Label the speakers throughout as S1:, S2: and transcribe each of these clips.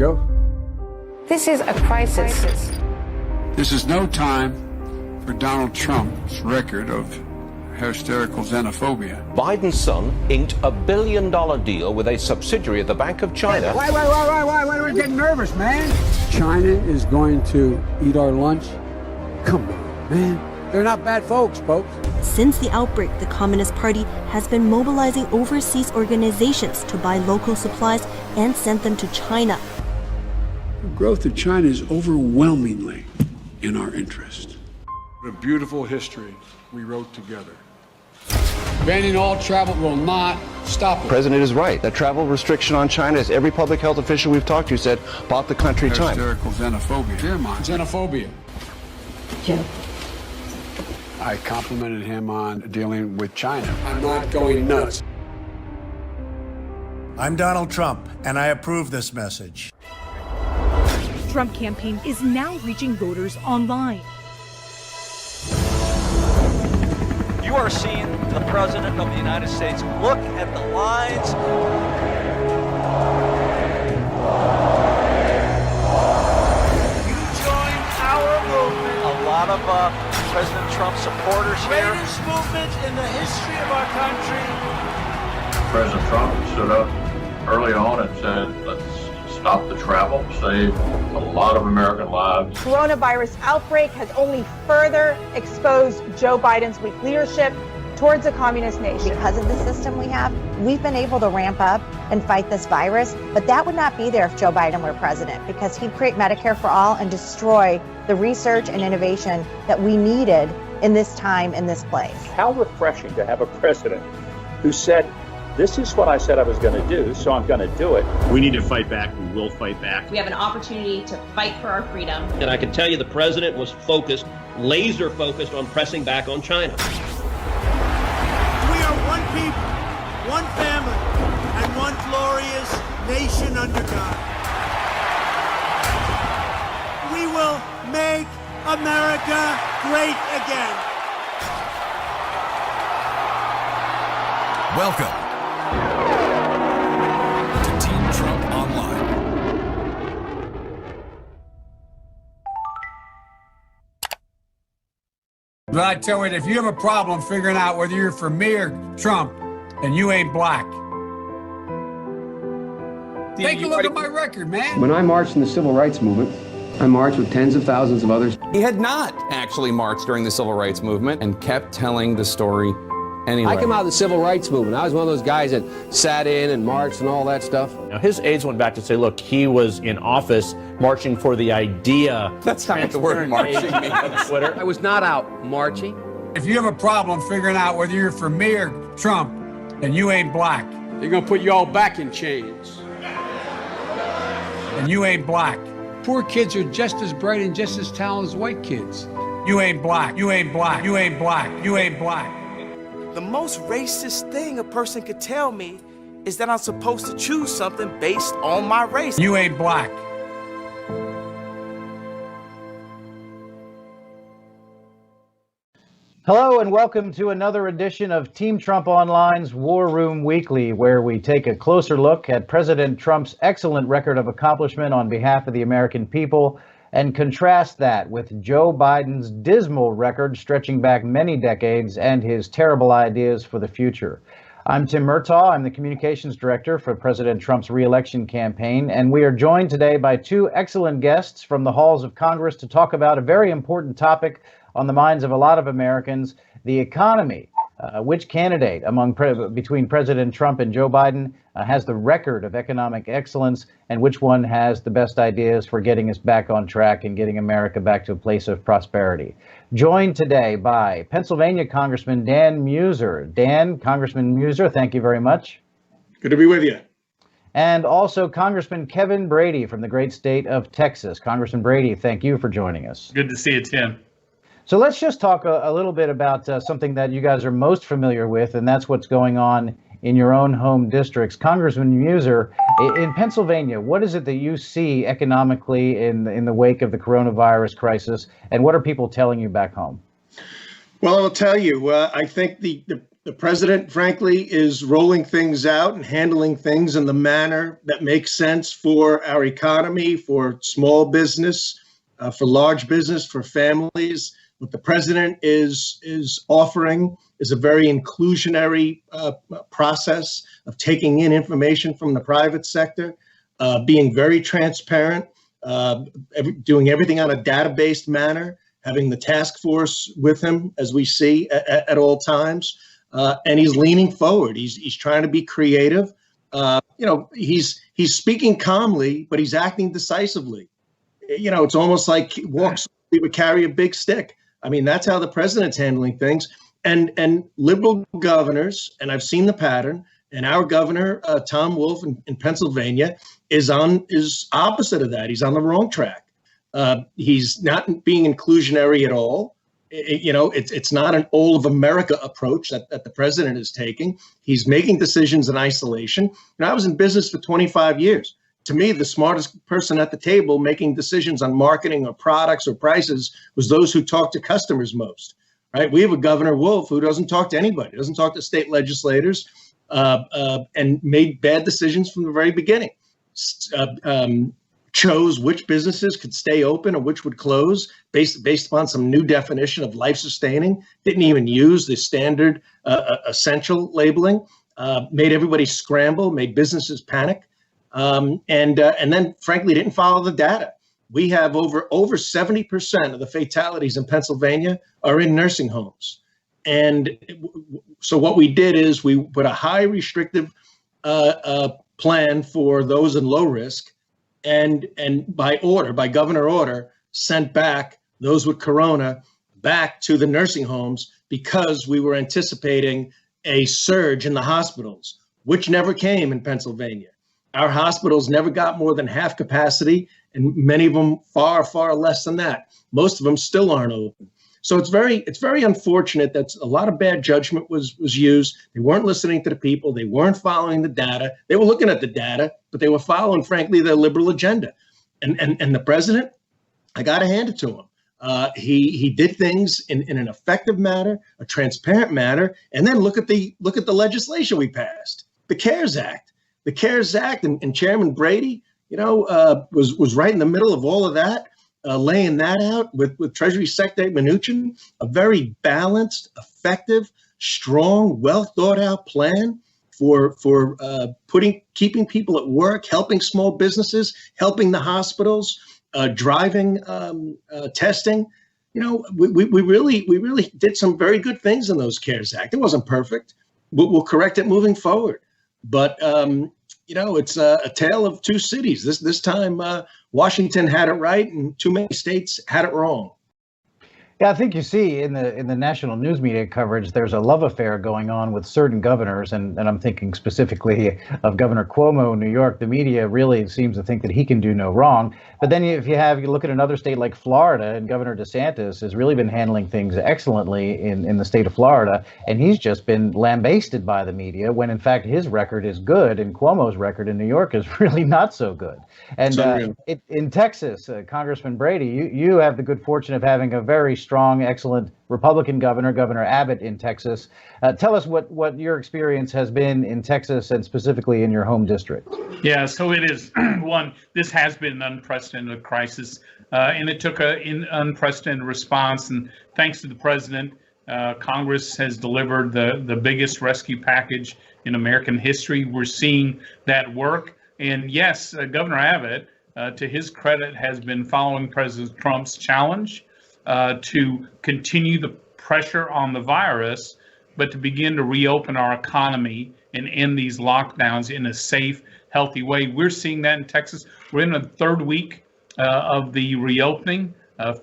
S1: go.
S2: This is a crisis.
S3: This is no time for Donald Trump's record of hysterical xenophobia.
S4: Biden's son inked a $1 billion deal with a subsidiary of the Bank of China.
S3: Why are we getting nervous, man?
S1: China is going to eat our lunch? Come on, man. They're not bad folks.
S5: Since the outbreak, the Communist Party has been mobilizing overseas organizations to buy local supplies and send them to China.
S3: The growth of China is overwhelmingly in our interest. What a beautiful history we wrote together. Banning all travel will not stop it.
S6: The president is right. That travel restriction on China, as every public health official we've talked to said, bought the country time.
S3: Hysterical xenophobia. Xenophobia.
S2: Joe.
S3: I complimented him on dealing with China. I'm not going nuts.
S7: I'm Donald Trump, and I approve this message.
S8: Trump campaign is now reaching voters online.
S9: You are seeing the President of the United States. Look at the lines. You join our movement. A lot of President Trump supporters here. Greatest movement in the history of our country.
S10: President Trump stood up early on and said, let's stop the travel, save a lot of American lives.
S11: Coronavirus outbreak has only further exposed Joe Biden's weak leadership towards a communist nation.
S12: Because of the system we have, we've been able to ramp up and fight this virus, but that would not be there if Joe Biden were president, because he'd create Medicare for all and destroy the research and innovation that we needed in this time, in this place.
S13: How refreshing to have a president who said, this is what I said I was going to do, so I'm going to do it.
S14: We need to fight back. We will fight back.
S15: We have an opportunity to fight for our freedom.
S16: And I can tell you the president was focused, laser focused on pressing back on China.
S7: We are one people, one family, and one glorious nation under God. We will make America great again.
S17: Welcome to Team Trump Online.
S3: But I tell you, if you have a problem figuring out whether you're for me or Trump, then you ain't black. Take a look at my record, man.
S18: When I marched in the civil rights movement, I marched with tens of thousands of others.
S19: He had not actually marched during the civil rights movement and kept telling the story anyway.
S18: I came out of the civil rights movement. I was one of those guys that sat in and marched and all that stuff.
S14: Now, his aides went back to say, look, he was in office marching for the idea.
S19: That's not what the word marching means.
S18: Twitter. I was not out marching.
S3: If you have a problem figuring out whether you're for me or Trump, then you ain't black. They're gonna put you all back in chains. And you ain't black. Poor kids are just as bright and just as talented as white kids. You ain't black. You ain't black. You ain't black. You ain't black.
S20: The most racist thing a person could tell me is that I'm supposed to choose something based on my race.
S3: You ain't black.
S6: Hello and welcome to another edition of Team Trump Online's War Room Weekly, where we take a closer look at President Trump's excellent record of accomplishment on behalf of the American people and contrast that with Joe Biden's dismal record stretching back many decades and his terrible ideas for the future. I'm Tim Murtaugh. I'm the communications director for President Trump's re-election campaign, and we are joined today by two excellent guests from the halls of Congress to talk about a very important topic on the minds of a lot of Americans, the economy. Which candidate between President Trump and Joe Biden has the record of economic excellence, and which one has the best ideas for getting us back on track and getting America back to a place of prosperity? Joined today by Pennsylvania Congressman Dan Meuser. Dan, Congressman Meuser, thank you very much.
S21: Good to be with you.
S6: And also Congressman Kevin Brady from the great state of Texas. Congressman Brady, thank you for joining us.
S21: Good to see you, Tim.
S6: So let's just talk a little bit about something that you guys are most familiar with, and that's what's going on in your own home districts. Congressman Meuser, in Pennsylvania, what is it that you see economically in the wake of the coronavirus crisis, and what are people telling you back home?
S21: Well, I'll tell you, I think the The president, frankly, is rolling things out and handling things in the manner that makes sense for our economy, for small business, for large business, for families. What the president is offering is a very inclusionary process of taking in information from the private sector, being very transparent, doing everything on a data-based manner, having the task force with him, as we see at all times. And he's leaning forward. He's trying to be creative. He's speaking calmly, but he's acting decisively. It's almost like he walks, he would carry a big stick. I mean, that's how the president's handling things. And liberal governors, and I've seen the pattern, and our governor, Tom Wolf in Pennsylvania, is opposite of that. He's on the wrong track. He's not being inclusionary at all. It's not an all of America approach that the president is taking. He's making decisions in isolation. I was in business for 25 years. To me, the smartest person at the table making decisions on marketing or products or prices was those who talk to customers most, right? We have a Governor Wolf who doesn't talk to anybody, doesn't talk to state legislators, and made bad decisions from the very beginning. Chose which businesses could stay open and which would close based upon some new definition of life-sustaining. Didn't even use the standard essential labeling. Made everybody scramble. Made businesses panic. And then, frankly, didn't follow the data. We have over 70% of the fatalities in Pennsylvania are in nursing homes. And so what we did is we put a high restrictive plan for those in low risk, and by governor order, sent back those with corona back to the nursing homes because we were anticipating a surge in the hospitals, which never came in Pennsylvania. Our hospitals never got more than half capacity, and many of them far, far less than that. Most of them still aren't open. So it's very unfortunate that a lot of bad judgment was used. They weren't listening to the people. They weren't following the data. They were looking at the data, but they were following, frankly, their liberal agenda. And the president, I got to hand it to him. He did things in an effective manner, a transparent manner, and then look at the legislation we passed, the CARES Act. The CARES Act and Chairman Brady, was right in the middle of all of that. Laying that out with Treasury Secretary Mnuchin, a very balanced, effective, strong, well thought out plan for keeping people at work, helping small businesses, helping the hospitals, driving testing. We really did some very good things in those CARES Act. It wasn't perfect. We'll correct it moving forward. But it's a tale of two cities. This time, Washington had it right, and too many states had it wrong.
S6: Yeah, I think you see in the national news media coverage, there's a love affair going on with certain governors, and I'm thinking specifically of Governor Cuomo in New York. The media really seems to think that he can do no wrong. But then you look at another state like Florida, and Governor DeSantis has really been handling things excellently in the state of Florida, and he's just been lambasted by the media when in fact his record is good, and Cuomo's record in New York is really not so good. And in Texas, Congressman Brady, you have the good fortune of having a very strong, excellent Republican governor, Governor Abbott in Texas. Tell us what your experience has been in Texas and specifically in your home district.
S21: Yeah, so it is this has been an unprecedented crisis, and it took an unprecedented response. And thanks to the president, Congress has delivered the biggest rescue package in American history. We're seeing that work. And yes, Governor Abbott, to his credit, has been following President Trump's challenge to continue the pressure on the virus, but to begin to reopen our economy and end these lockdowns in a safe, healthy way. We're seeing that in Texas. We're in the third week of the reopening.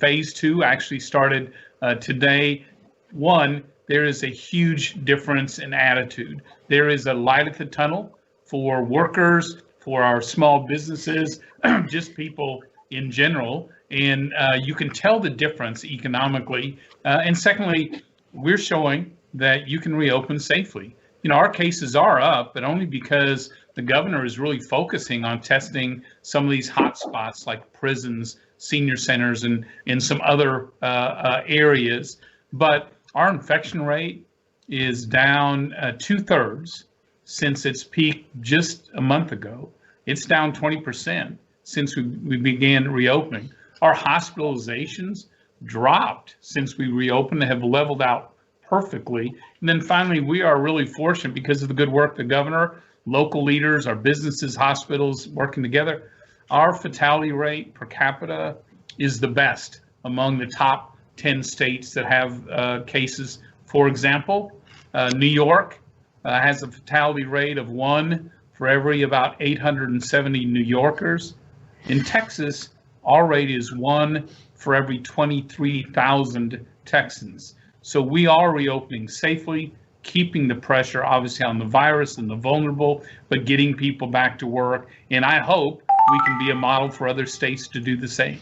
S21: Phase 2 actually started today. There is a huge difference in attitude. There is a light at the tunnel for workers, for our small businesses, just people in general. And you can tell the difference economically. And secondly, we're showing that you can reopen safely. Our cases are up, but only because the governor is really focusing on testing some of these hot spots like prisons, senior centers, and in some other areas. But our infection rate
S4: is down 2/3 since its peak just a month ago. It's down 20% since we began reopening. Our hospitalizations dropped since we reopened. They have leveled out perfectly. And then finally, we are really fortunate because of the good work the governor, local leaders, our businesses, hospitals working together. Our fatality rate per capita is the best among the top 10 states that have cases. For example, New York has a fatality rate of 1 for every about 870 New Yorkers. In Texas, our rate is 1 for every 23,000 Texans. So we are reopening safely, keeping the pressure obviously on the virus and the vulnerable, but getting people back to work. And I hope we can be a model for other states to do the same.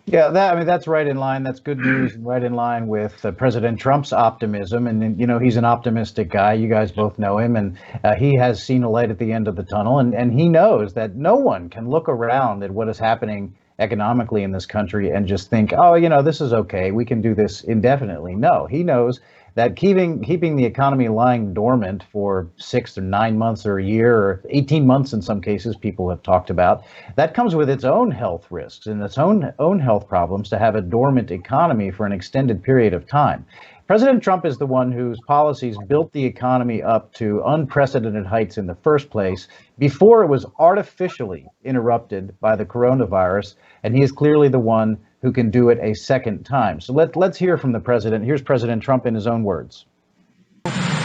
S6: Yeah, that's right in line. That's good news, and right in line with President Trump's optimism. And, he's an optimistic guy. You guys both know him, and he has seen a light at the end of the tunnel. And he knows that no one can look around at what is happening economically in this country and just think, oh, this is okay. We can do this indefinitely. No, he knows that keeping the economy lying dormant for 6 or 9 months or a year or 18 months in some cases, people have talked about, that comes with its own health risks and its own health problems to have a dormant economy for an extended period of time. President Trump is the one whose policies built the economy up to unprecedented heights in the first place before it was artificially interrupted by the coronavirus, and he is clearly the one who can do it a second time. So let's hear from the president. Here's President Trump in his own words.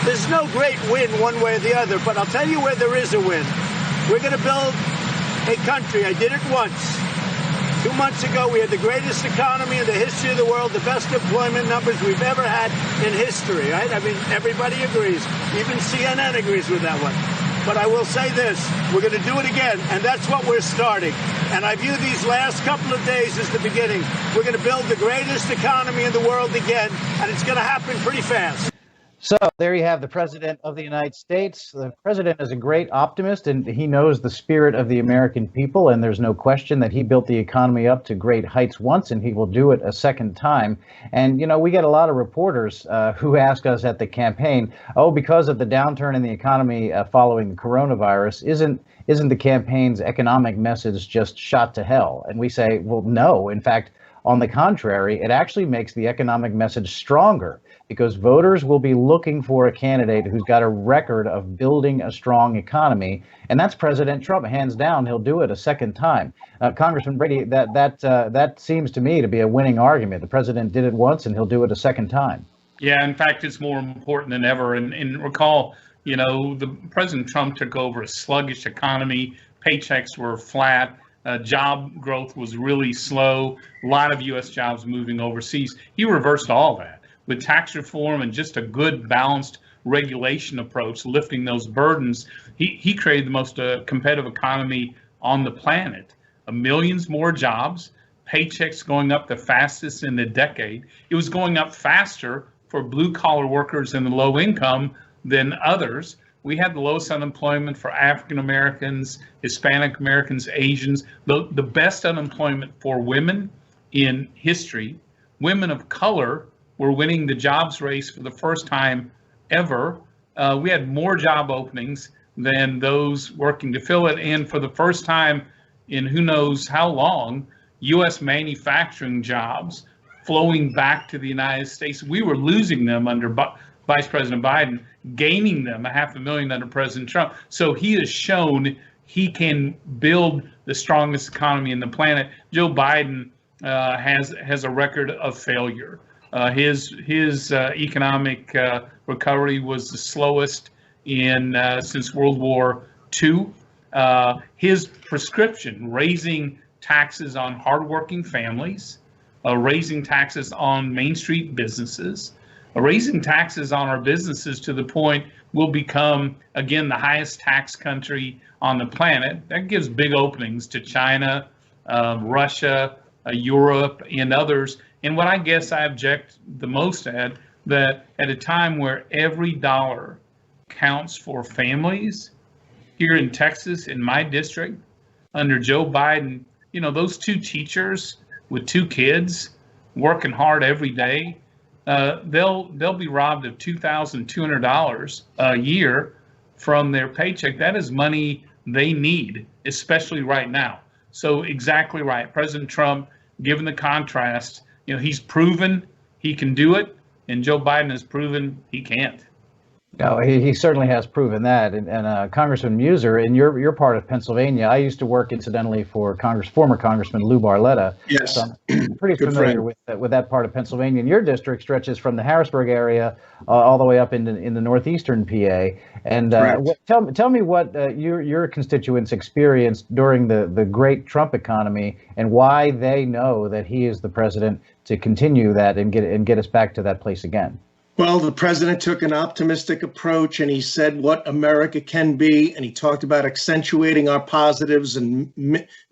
S7: There's no great win one way or the other, but I'll tell you where there is a win. We're going to build a country. I did it once. 2 months ago, we had the greatest economy in the history of the world, the best employment numbers we've ever had in history, right? I mean, everybody agrees. Even CNN agrees with that one. But I will say this, we're going to do it again, and that's what we're starting. And I view these last couple of days as the beginning. We're going to build the greatest economy in the world again, and it's going to happen pretty fast.
S6: So there you have the President of the United States. The President is a great optimist, and he knows the spirit of the American people, and there's no question that he built the economy up to great heights once, and he will do it a second time. And, we get a lot of reporters who ask us at the campaign, because of the downturn in the economy following the coronavirus, isn't the campaign's economic message just shot to hell? And we say, well, no. In fact, on the contrary, it actually makes the economic message stronger, because voters will be looking for a candidate who's got a record of building a strong economy, and that's President Trump. Hands down, he'll do it a second time. Congressman Brady, that seems to me to be a winning argument. The president did it once, and he'll do it a second time.
S4: Yeah, in fact, it's more important than ever. And recall, the President Trump took over a sluggish economy. Paychecks were flat. Job growth was really slow. A lot of U.S. jobs moving overseas. He reversed all that with tax reform and just a good balanced regulation approach, lifting those burdens. He created the most competitive economy on the planet. Millions more jobs, paychecks going up the fastest in the decade. It was going up faster for blue collar workers and the low income than others. We had the lowest unemployment for African Americans, Hispanic Americans, Asians, the best unemployment for women in history. Women of color were winning the jobs race for the first time ever. We had more job openings than those working to fill it. And for the first time in who knows how long, U.S. manufacturing jobs flowing back to the United States. We were losing them under Vice President Biden, gaining them 500,000 under President Trump. So he has shown he can build the strongest economy in the planet. Joe Biden has a record of failure. His economic recovery was the slowest since World War II. His prescription, raising taxes on hardworking families, raising taxes on Main Street businesses, raising taxes on our businesses to the point we'll become, again, the highest tax country on the planet. That gives big openings to China, Russia, Europe, and others. And what I guess I object the most at, that at a time where every dollar counts for families, here in Texas, in my district, under Joe Biden, those 2 teachers with 2 kids working hard every day, they'll be robbed of $2,200 a year from their paycheck. That is money they need, especially right now. So exactly right. President Trump, given the contrast, he's proven he can do it, and Joe Biden has proven he can't.
S6: No, he certainly has proven that. And Congressman Meuser, in your part of Pennsylvania, I used to work incidentally for former Congressman Lou Barletta.
S21: Yes,
S6: so I'm pretty familiar with that part of Pennsylvania. And your district stretches from the Harrisburg area all the way up in the northeastern PA. And tell me what your constituents experienced during the great Trump economy, and why they know that he is the president to continue that and get us back to that place again.
S21: Well, the president took an optimistic approach, and he said what America can be, and he talked about accentuating our positives and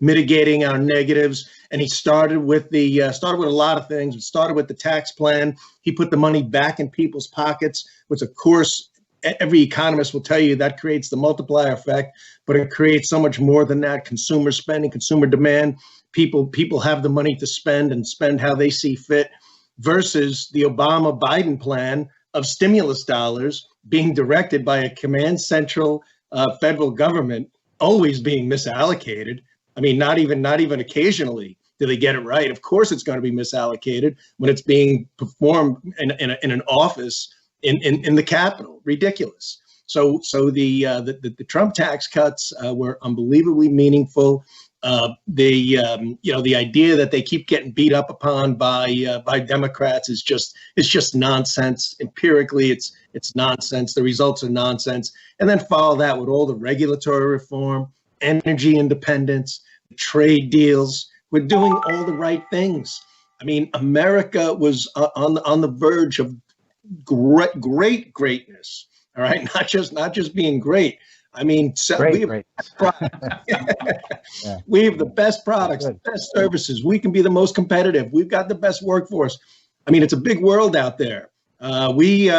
S21: mitigating our negatives. And he started with a lot of things. It started with the tax plan. He put the money back in people's pockets, which, of course, every economist will tell you that creates the multiplier effect, but it creates so much more than that. Consumer spending, consumer demand. People have the money to spend and spend how they see fit, versus the Obama-Biden plan of stimulus dollars being directed by a command central federal government, always being misallocated. I mean, not even occasionally do they get it right. Of course, it's going to be misallocated when it's being performed in an office in the Capitol. Ridiculous. So the Trump tax cuts were unbelievably meaningful. The idea that they keep getting beat up upon by Democrats is just nonsense. Empirically, it's nonsense. The results are nonsense. And then follow that with all the regulatory reform, energy independence, trade deals. We're doing all the right things. I mean, America was on the verge of greatness. All right, not just being great. I mean, we have the best products, the best services. We can be the most competitive. We've got the best workforce. I mean, it's a big world out there. We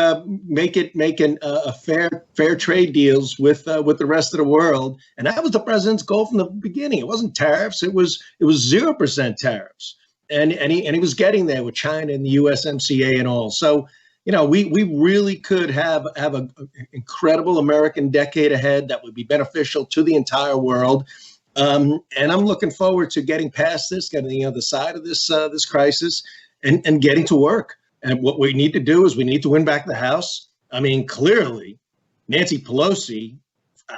S21: making fair trade deals with the rest of the world, and that was the president's goal from the beginning. It wasn't tariffs. It was 0% tariffs, and he was getting there with China and the USMCA and all. So, we really could have an incredible American decade ahead that would be beneficial to the entire world. And I'm looking forward to getting past this, getting to the other side of this crisis, and getting to work. And what we need to do is we need to win back the House. I mean, clearly, Nancy Pelosi,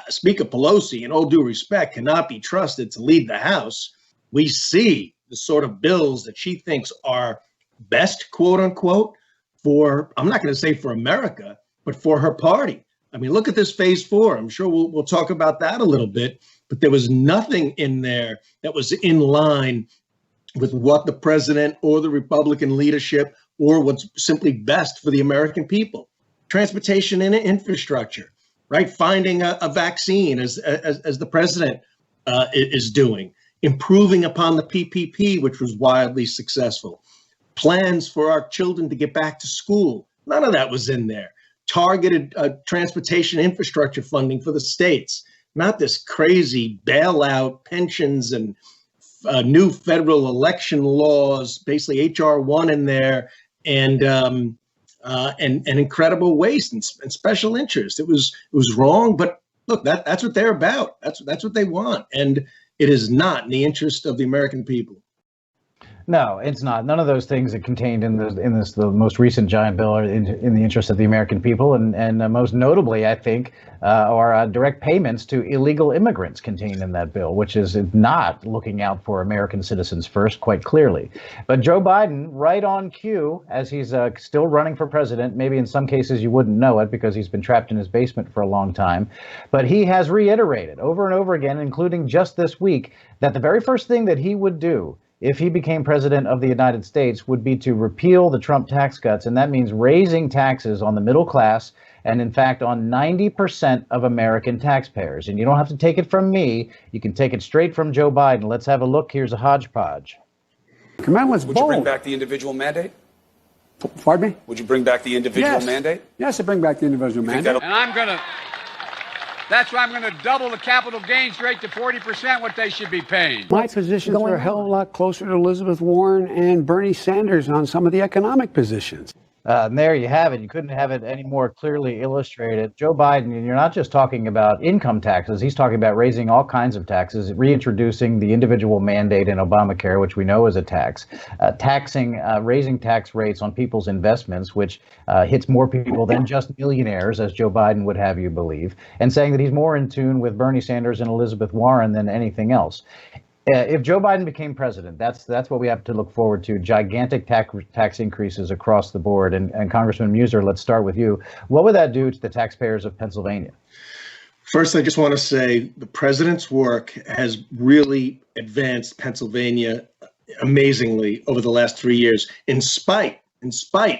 S21: Speaker Pelosi, in all due respect, cannot be trusted to lead the House. We see the sort of bills that she thinks are best, quote unquote, I'm not going to say for America, but for her party. I mean, look at this phase 4. I'm sure we'll talk about that a little bit, but there was nothing in there that was in line with what the president or the Republican leadership or what's simply best for the American people. Transportation and infrastructure, right? Finding a vaccine as the president is doing, improving upon the PPP, which was wildly successful. Plans for our children to get back to school. None of that was in there. Targeted transportation infrastructure funding for the states. Not this crazy bailout, pensions, and new federal election laws, basically HR 1 in there, and incredible waste and special interest. It was wrong, but look, that's what they're about. That's what they want, and it is not in the interest of the American people.
S6: No, it's not. None of those things are contained in the most recent giant bill are in the interest of the American people, and most notably, I think, are direct payments to illegal immigrants contained in that bill, which is not looking out for American citizens first, quite clearly. But Joe Biden, right on cue, as he's still running for president, maybe in some cases you wouldn't know it because he's been trapped in his basement for a long time, but he has reiterated over and over again, including just this week, that the very first thing that he would do if he became president of the United States would be to repeal the Trump tax cuts. And that means raising taxes on the middle class and, in fact, on 90% of American taxpayers. And you don't have to take it from me. You can take it straight from Joe Biden. Let's have a look. Here's a hodgepodge.
S3: Would
S1: you bring back the individual mandate?
S3: Pardon me?
S1: Would you bring back the individual mandate?
S3: Yes, I bring back the individual mandate.
S22: And that's why I'm going to double the capital gains rate to 40%, what they should be paying.
S3: My positions are a hell of a lot closer to Elizabeth Warren and Bernie Sanders on some of the economic positions.
S6: And there you have it. You couldn't have it any more clearly illustrated. Joe Biden, and you're not just talking about income taxes. He's talking about raising all kinds of taxes, reintroducing the individual mandate in Obamacare, which we know is a tax, raising tax rates on people's investments, which hits more people than just millionaires, as Joe Biden would have you believe, and saying that he's more in tune with Bernie Sanders and Elizabeth Warren than anything else. If Joe Biden became president, that's what we have to look forward to, gigantic tax increases across the board. And Congressman Meuser, let's start with you. What would that do to the taxpayers of Pennsylvania?
S21: First, I just want to say the president's work has really advanced Pennsylvania amazingly over the last 3 years, in spite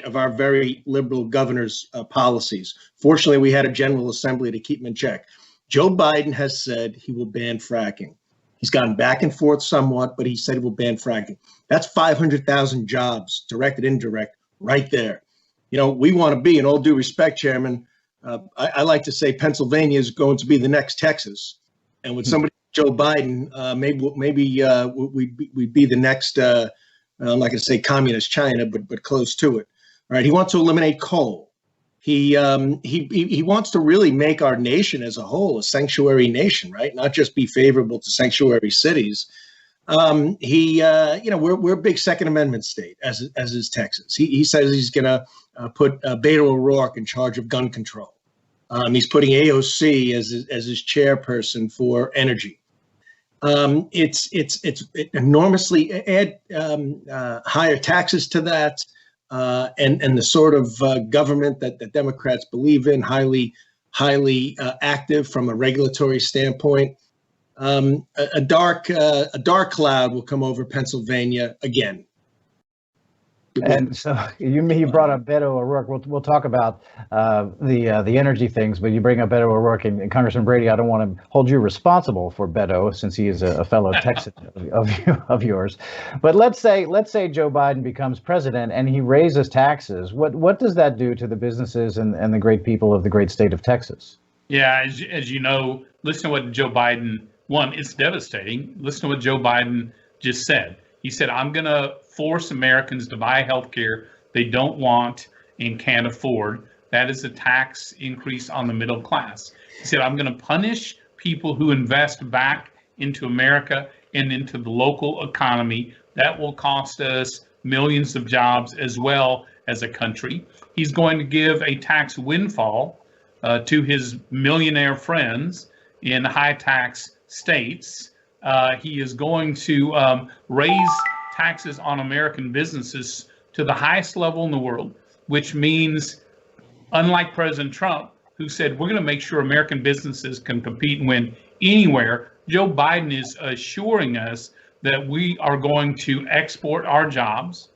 S21: of our very liberal governor's policies. Fortunately, we had a General Assembly to keep him in check. Joe Biden has said he will ban fracking. He's gone back and forth somewhat, but he said he will ban fracking. That's 500,000 jobs, direct and indirect, right there. You know, we want to be, in all due respect, Chairman, I like to say Pennsylvania is going to be the next Texas. And with somebody Joe Biden, maybe we'd be the next, I'm not going to say communist China, but close to it. All right. He wants to eliminate coal. He wants to really make our nation as a whole a sanctuary nation, right? Not just be favorable to sanctuary cities. We're a big Second Amendment state, as is Texas. He says he's going to put Beto O'Rourke in charge of gun control. He's putting AOC as his chairperson for energy. It's enormously add higher taxes to that. And the sort of government that the Democrats believe in, highly active from a regulatory standpoint. A dark cloud will come over Pennsylvania again.
S6: And so you brought up Beto O'Rourke. We'll talk about the energy things, but you bring up Beto O'Rourke and Congressman Brady. I don't want to hold you responsible for Beto, since he is a fellow Texan of yours. But let's say Joe Biden becomes president and he raises taxes. What does that do to the businesses and the great people of the great state of Texas?
S4: Yeah, as you know, listen to what Joe Biden. One, it's devastating. Listen to what Joe Biden just said. He said, I'm going to force Americans to buy health care they don't want and can't afford. That is a tax increase on the middle class. He said, I'm going to punish people who invest back into America and into the local economy. That will cost us millions of jobs as well as a country. He's going to give a tax windfall to his millionaire friends in high tax states. He is going to raise taxes on American businesses to the highest level in the world, which means, unlike President Trump, who said, we're going to make sure American businesses can compete and win anywhere, Joe Biden is assuring us that we are going to export our jobs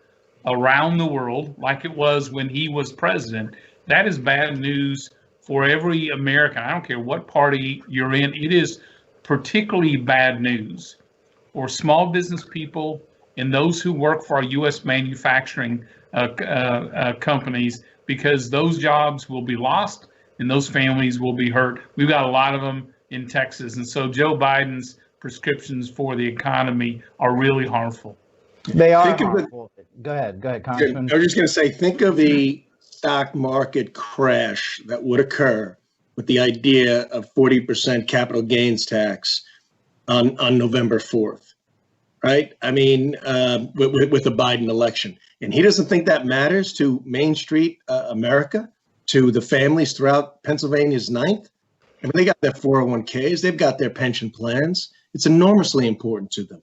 S4: around the world like it was when he was president. That is bad news for every American. I don't care what party you're in. It is particularly bad news for small business people and those who work for our U.S. manufacturing companies, because those jobs will be lost and those families will be hurt. We've got a lot of them in Texas. And so Joe Biden's prescriptions for the economy are really harmful.
S6: They are harmful. Go ahead, Congressman.
S21: I was just going to say, think of the stock market crash that would occur with the idea of 40% capital gains tax on November 4th, right? I mean, with the Biden election. And he doesn't think that matters to Main Street America, to the families throughout Pennsylvania's 9th. I mean, they got their 401ks, they've got their pension plans. It's enormously important to them.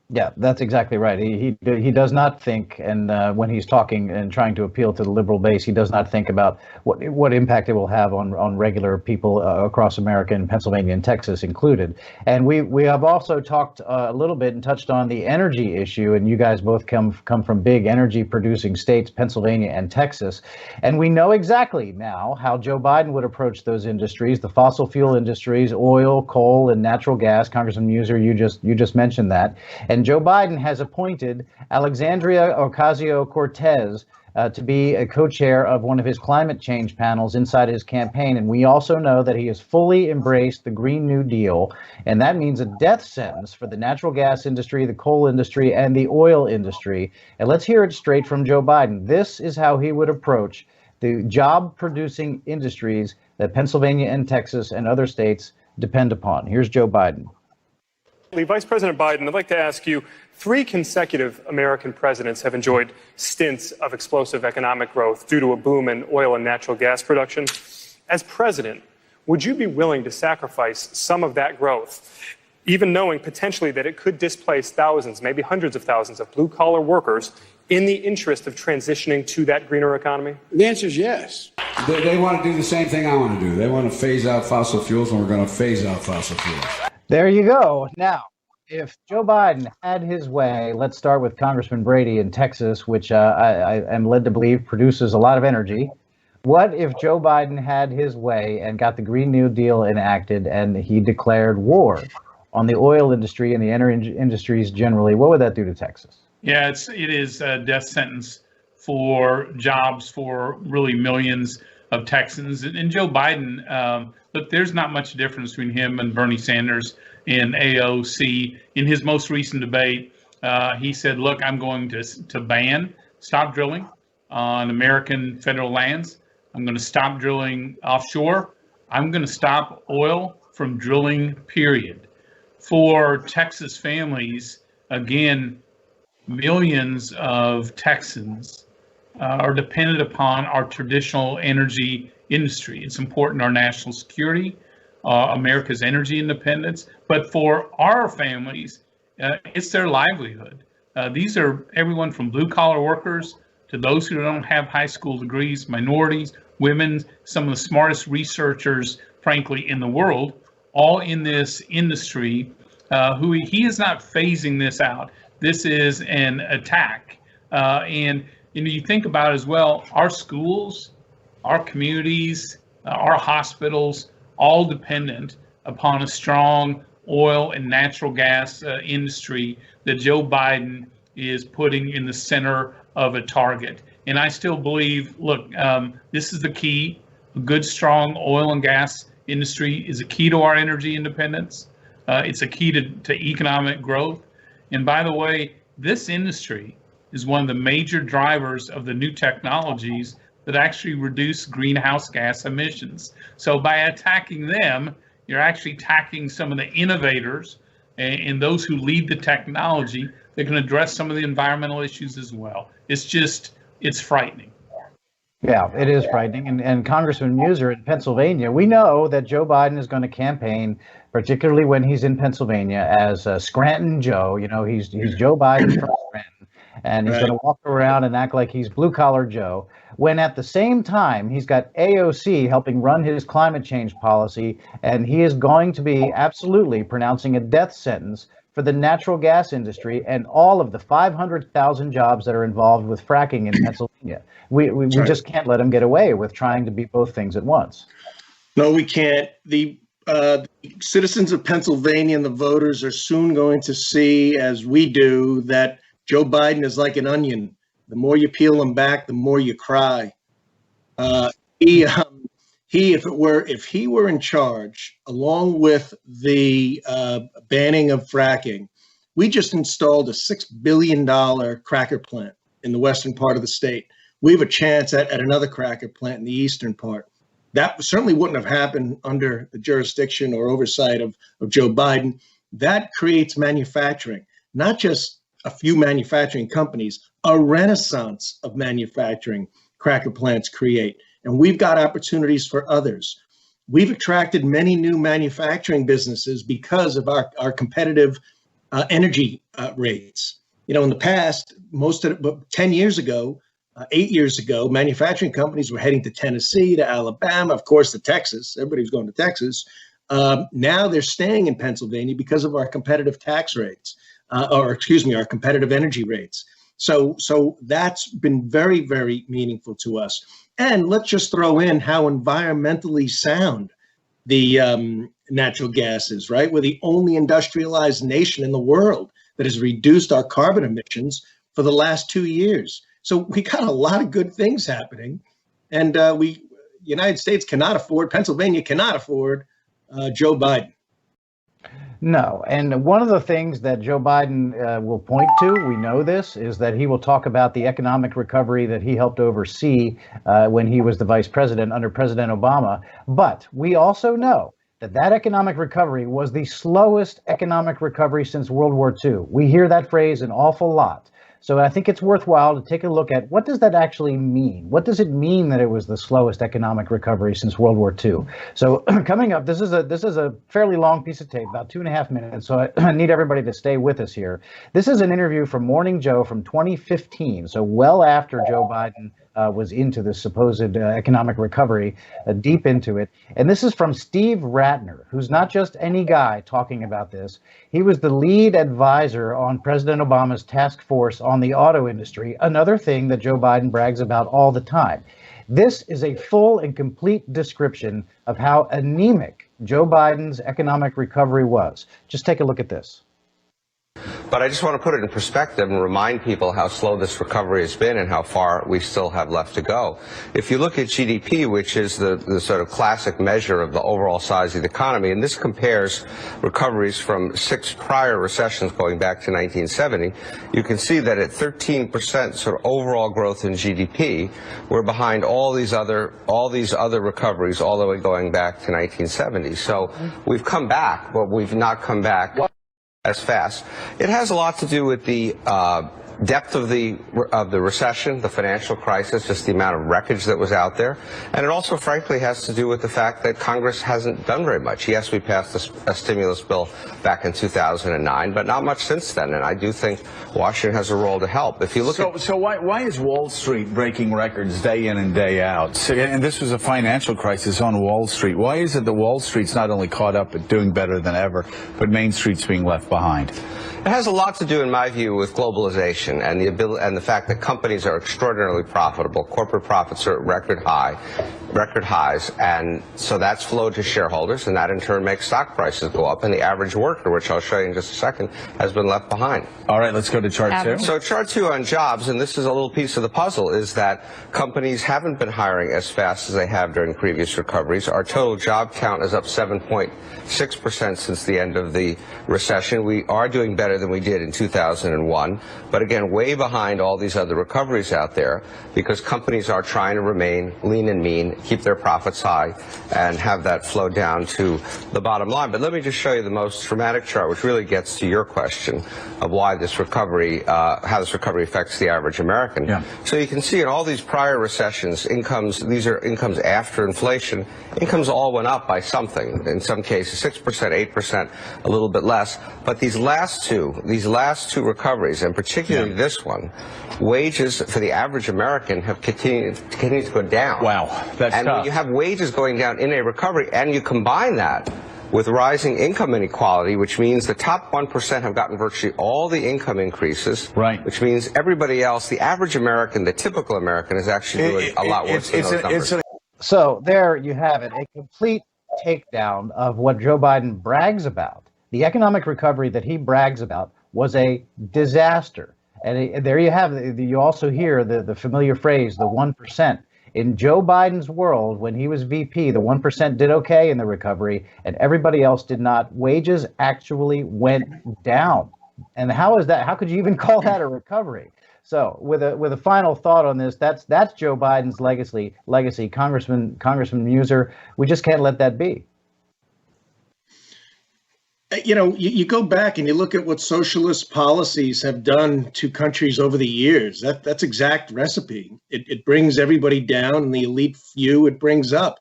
S6: Yeah, that's exactly right. He does not think, and when he's talking and trying to appeal to the liberal base, he does not think about what impact it will have on regular people across America, and Pennsylvania and Texas included. And we have also talked a little bit and touched on the energy issue, and you guys both come from big energy producing states, Pennsylvania and Texas, and we know exactly now how Joe Biden would approach those industries, the fossil fuel industries, oil, coal, and natural gas. Congressman Meuser, you just mentioned that. And Joe Biden has appointed Alexandria Ocasio-Cortez to be a co-chair of one of his climate change panels inside his campaign. And we also know that he has fully embraced the Green New Deal, and that means a death sentence for the natural gas industry, the coal industry, and the oil industry. And let's hear it straight from Joe Biden. This is how he would approach the job-producing industries that Pennsylvania and Texas and other states depend upon. Here's Joe Biden.
S2: Vice President Biden, I'd like to ask you, 3 consecutive American presidents have enjoyed stints of explosive economic growth due to a boom in oil and natural gas production. As president, would you be willing to sacrifice some of that growth, even knowing potentially that it could displace thousands, maybe hundreds of thousands of blue-collar workers in the interest of transitioning to that greener economy?
S3: The answer is yes. They want to do the same thing I want to do. They want to phase out fossil fuels, and we're going to phase out fossil fuels.
S6: There you go. Now, if Joe Biden had his way, let's start with Congressman Brady in Texas, which I am led to believe produces a lot of energy. What if Joe Biden had his way and got the Green New Deal enacted and he declared war on the oil industry and the energy industries generally? What would that do to Texas?
S4: Yeah, it is a death sentence for jobs for really millions of Texans. And Joe Biden, look, there's not much difference between him and Bernie Sanders in AOC. In his most recent debate, he said, look, I'm going to stop drilling on American federal lands. I'm going to stop drilling offshore. I'm going to stop oil from drilling, period. For Texas families, again, millions of Texans are dependent upon our traditional energy industry. It's important to our national security, America's energy independence, but for our families, it's their livelihood. These are everyone from blue-collar workers to those who don't have high school degrees, minorities, women, some of the smartest researchers, frankly, in the world, all in this industry, who he is not phasing this out. This is an attack. And you think about it as well, our schools, our communities, our hospitals, all dependent upon a strong oil and natural gas industry that Joe Biden is putting in the center of a target. And I still believe, look, this is the key. A good, strong oil and gas industry is a key to our energy independence. It's a key to economic growth. And by the way, this industry is one of the major drivers of the new technologies that actually reduce greenhouse gas emissions. So by attacking them, you're actually attacking some of the innovators and those who lead the technology that can address some of the environmental issues as well. It's frightening.
S6: Yeah, it is frightening. And Congressman Meuser in Pennsylvania, we know that Joe Biden is going to campaign, particularly when he's in Pennsylvania, as Scranton Joe. You know, he's Joe Biden from Scranton. And he's going to walk around and act like he's blue-collar Joe, when at the same time, he's got AOC helping run his climate change policy, and he is going to be absolutely pronouncing a death sentence for the natural gas industry and all of the 500,000 jobs that are involved with fracking in Pennsylvania. We just can't let him get away with trying to be both things at once.
S21: No, we can't. The citizens of Pennsylvania and the voters are soon going to see, as we do, that Joe Biden is like an onion. The more you peel him back, the more you cry. If he were in charge, along with the banning of fracking, we just installed a $6 billion cracker plant in the western part of the state. We have a chance at another cracker plant in the eastern part. That certainly wouldn't have happened under the jurisdiction or oversight of Joe Biden. That creates manufacturing, not just a few manufacturing companies, a renaissance of manufacturing cracker plants create. And we've got opportunities for others. We've attracted many new manufacturing businesses because of our competitive energy rates. You know, in the past, 10 years ago, 8 years ago, manufacturing companies were heading to Tennessee, to Alabama, of course, to Texas. Everybody was going to Texas. Now they're staying in Pennsylvania because of our competitive tax rates. Our competitive energy rates. So that's been very, very meaningful to us. And let's just throw in how environmentally sound the natural gas is, right? We're the only industrialized nation in the world that has reduced our carbon emissions for the last 2 years. So we got a lot of good things happening, and United States cannot afford, Pennsylvania cannot afford Joe Biden.
S6: No, and one of the things that Joe Biden will point to, we know this, is that he will talk about the economic recovery that he helped oversee when he was the vice president under President Obama. But we also know that economic recovery was the slowest economic recovery since World War II. We hear that phrase an awful lot. So I think it's worthwhile to take a look at what does that actually mean? What does it mean that it was the slowest economic recovery since World War II? So coming up, this is a fairly long piece of tape, about 2.5 minutes. So I need everybody to stay with us here. This is an interview from Morning Joe from 2015. So well after Joe Biden was into the supposed economic recovery, deep into it. And this is from Steve Ratner, who's not just any guy talking about this. He was the lead advisor on President Obama's task force on the auto industry, another thing that Joe Biden brags about all the time. This is a full and complete description of how anemic Joe Biden's economic recovery was. Just take a look at this.
S5: But I just want to put it in perspective and remind people how slow this recovery has been and how far we still have left to go. If you look at GDP, which is the sort of classic measure of the overall size of the economy, and this compares recoveries from 6 prior recessions going back to 1970, you can see that at 13% sort of overall growth in GDP, we're behind all these other recoveries all the way going back to 1970. So we've come back, but we've not come back as fast. It has a lot to do with the depth of the recession, the financial crisis, just the amount of wreckage that was out there. And it also, frankly, has to do with the fact that Congress hasn't done very much. Yes, we passed a stimulus bill back in 2009, but not much since then. And I do think Washington has a role to help. If you look
S8: So why is Wall Street breaking records day in and day out? So, and this was a financial crisis on Wall Street. Why is it that Wall Street's not only caught up but doing better than ever, but Main Street's being left behind?
S5: It has a lot to do, in my view, with globalization and the fact that companies are extraordinarily profitable. Corporate profits are at record highs, and so that's flowed to shareholders, and that in turn makes stock prices go up. And the average worker, which I'll show you in just a second, has been left behind.
S8: All right, let's go to chart 2.
S5: So chart 2 on jobs, and this is a little piece of the puzzle, is that companies haven't been hiring as fast as they have during previous recoveries. Our total job count is up 7.6% since the end of the recession. We are doing better than we did in 2001, but again, way behind all these other recoveries out there because companies are trying to remain lean and mean, keep their profits high, and have that flow down to the bottom line. But let me just show you the most dramatic chart, which really gets to your question of why this recovery, how this recovery affects the average American.
S8: Yeah.
S5: So you can see in all these prior recessions, these are incomes after inflation, incomes all went up by something. In some cases, 6%, 8%, a little bit less. But these last two recoveries, and particularly this one, wages for the average American have continued to go down.
S8: Wow, that's
S5: and
S8: tough.
S5: when you have wages going down in a recovery, and you combine that with rising income inequality, which means the top 1% have gotten virtually all the income increases,
S8: right?
S5: Which means everybody else, the average American, the typical American, is actually doing a lot worse than those numbers.
S6: So there you have it, a complete takedown of what Joe Biden brags about. The economic recovery that he brags about was a disaster. And there you have it. You also hear the familiar phrase, the 1%. In Joe Biden's world, when he was VP, the 1% did okay in the recovery, and everybody else did not. Wages actually went down. And how is that? How could you even call that a recovery? So, with a final thought on this, that's Joe Biden's legacy. Congressman Meuser, we just can't let that be.
S21: You know, you go back and you look at what socialist policies have done to countries over the years. That's exact recipe. It brings everybody down, and the elite few it brings up.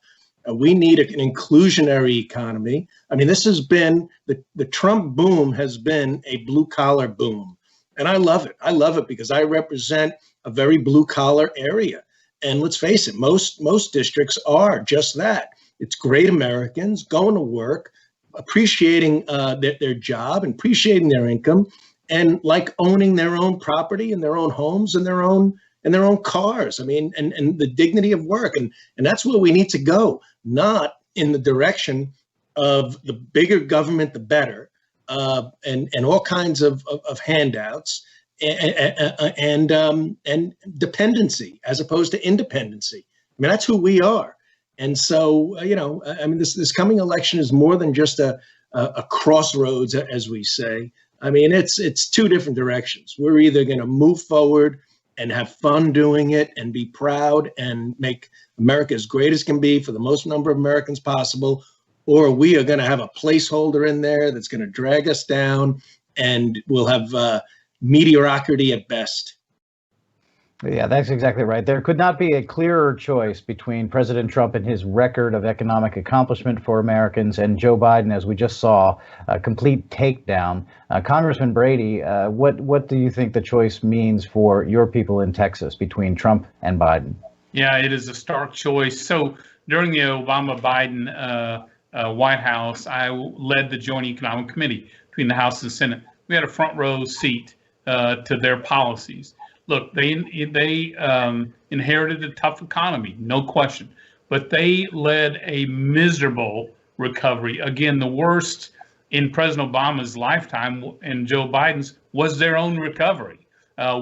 S21: We need an inclusionary economy. I mean, this has been the Trump boom has been a blue collar boom. And I love it. I love it because I represent a very blue collar area. And let's face it, most districts are just that. It's great Americans going to work, appreciating their job and appreciating their income, and like owning their own property and their own homes and their own cars. I mean, and the dignity of work. And that's where we need to go, not in the direction of the bigger government, the better. And all kinds of handouts and dependency as opposed to independency. I mean, that's who we are. And so, I mean, this coming election is more than just a crossroads, as we say. I mean, it's two different directions. We're either going to move forward and have fun doing it and be proud and make America as great as can be for the most number of Americans possible, or we are going to have a placeholder in there that's going to drag us down, and we'll have mediocrity at best.
S6: Yeah, that's exactly right. There could not be a clearer choice between President Trump and his record of economic accomplishment for Americans and Joe Biden, as we just saw, a complete takedown. Congressman Brady, what do you think the choice means for your people in Texas between Trump and Biden?
S4: Yeah, it is a stark choice. So during the Obama-Biden White House, I led the Joint Economic Committee between the House and Senate. We had a front row seat to their policies. Look, they inherited a tough economy, no question, but they led a miserable recovery. Again, the worst in President Obama's lifetime and Joe Biden's was their own recovery.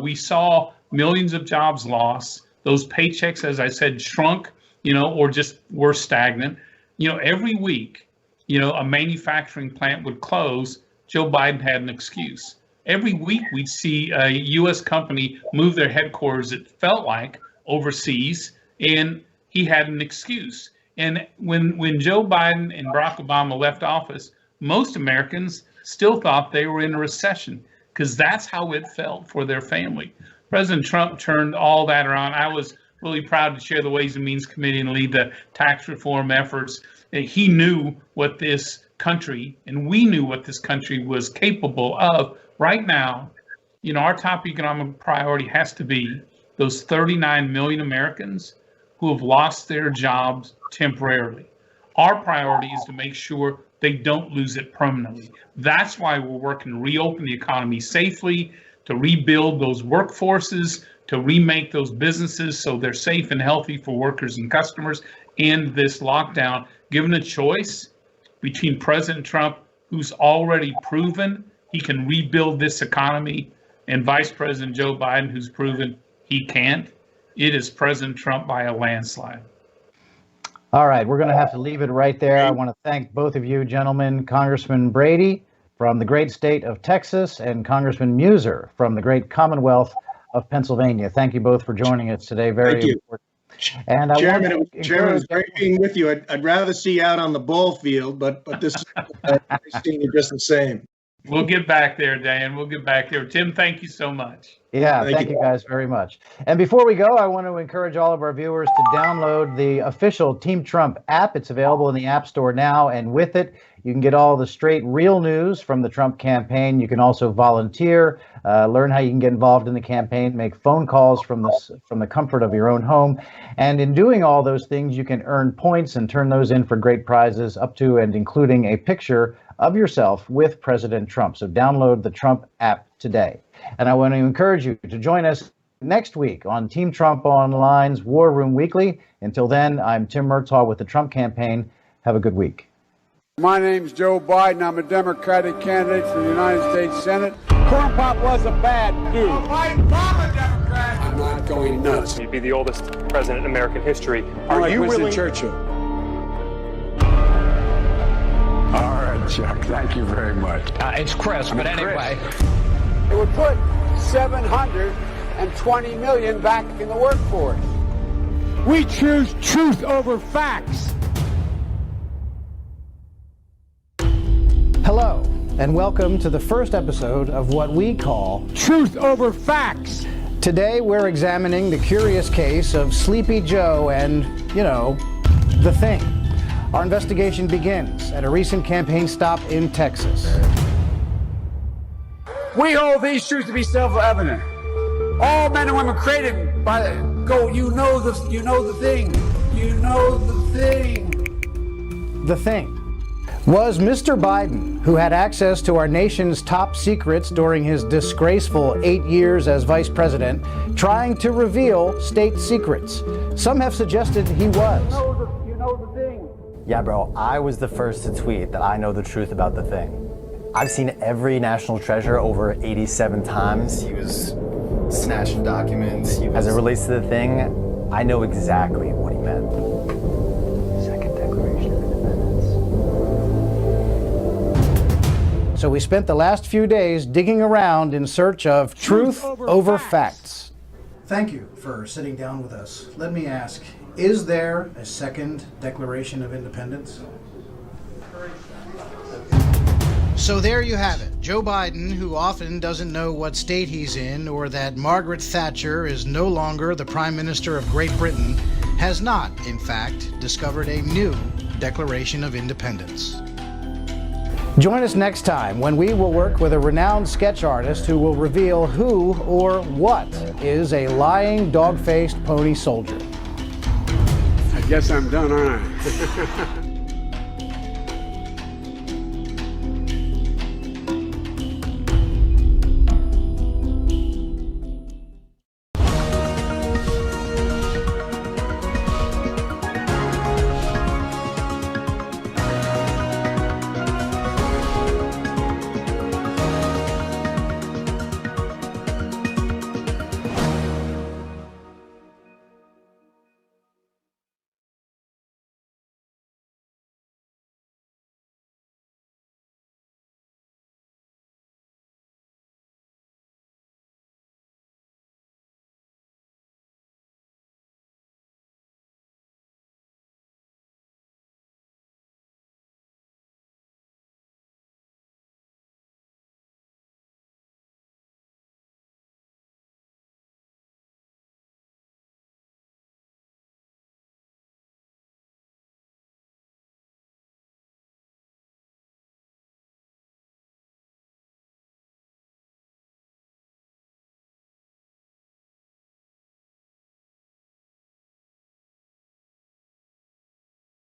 S4: We saw millions of jobs lost. Those paychecks, as I said, shrunk, or just were stagnant. Every week, a manufacturing plant would close. Joe Biden had an excuse. Every week we'd see a U.S. company move their headquarters, it felt like, overseas, and he had an excuse. And when Joe Biden and Barack Obama left office, most Americans still thought they were in a recession because that's how it felt for their family. President Trump turned all that around. I was really proud to chair the Ways and Means Committee and lead the tax reform efforts. He knew what this country, and we knew what this country was capable of. Right now, our top economic priority has to be those 39 million Americans who have lost their jobs temporarily. Our priority is to make sure they don't lose it permanently. That's why we're working to reopen the economy safely, to rebuild those workforces, to remake those businesses so they're safe and healthy for workers and customers. And this lockdown, given a choice between President Trump, who's already proven he can rebuild this economy, and Vice President Joe Biden, who's proven he can't, it is President Trump by a landslide.
S6: All right, we're going to have to leave it right there. I want to thank both of you gentlemen, Congressman Brady from the great state of Texas and Congressman Meuser from the great Commonwealth of Pennsylvania. Thank you both for joining us today. Very important. And
S21: Chairman, it was great being with you. I'd rather see you out on the ball field, but this is seeing you just the same.
S4: We'll get back there, Dan. We'll get back there. Tim, thank you so much.
S6: Yeah, thank you guys very much. And before we go, I want to encourage all of our viewers to download the official Team Trump app. It's available in the App Store now, and with it, you can get all the straight, real news from the Trump campaign. You can also volunteer, learn how you can get involved in the campaign, make phone calls from the comfort of your own home. And in doing all those things, you can earn points and turn those in for great prizes, up to and including a picture of yourself with President Trump. So download the Trump app today. And I want to encourage you to join us next week on Team Trump Online's War Room Weekly. Until then, I'm Tim Murtaugh with the Trump campaign. Have a good week.
S3: My name's Joe Biden. I'm a Democratic candidate for the United States Senate. Corn Pop was a bad dude. I'm a Democrat. I'm not going nuts.
S2: You'd be the oldest president in American history.
S3: Are you Winston Churchill? All right, Chuck. Thank you very much.
S9: It's Chris, but anyway.
S3: It would put 720 million back in the workforce. We choose truth over facts.
S6: Hello, and welcome to the first episode of what we call
S3: Truth Over Facts.
S6: Today, we're examining the curious case of Sleepy Joe and, the thing. Our investigation begins at a recent campaign stop in Texas.
S3: We hold these truths to be self-evident. All men and women created by the thing. You know the thing.
S6: The thing was Mr. Biden, who had access to our nation's top secrets during his disgraceful 8 years as vice president, trying to reveal state secrets. Some have suggested he was.
S3: You know the thing.
S10: Yeah, bro, I was the first to tweet that I know the truth about the thing. I've seen every national treasure over 87 times. He was snatching documents. As it relates to the thing, I know exactly what he meant. Second Declaration of Independence.
S6: So we spent the last few days digging around in search of truth over facts.
S11: Thank you for sitting down with us. Let me ask, is there a second Declaration of Independence? So there you have it. Joe Biden, who often doesn't know what state he's in or that Margaret Thatcher is no longer the Prime Minister of Great Britain, has not, in fact, discovered a new Declaration of Independence.
S6: Join us next time when we will work with a renowned sketch artist who will reveal who or what is a lying, dog-faced pony soldier.
S3: I guess I'm done, aren't I?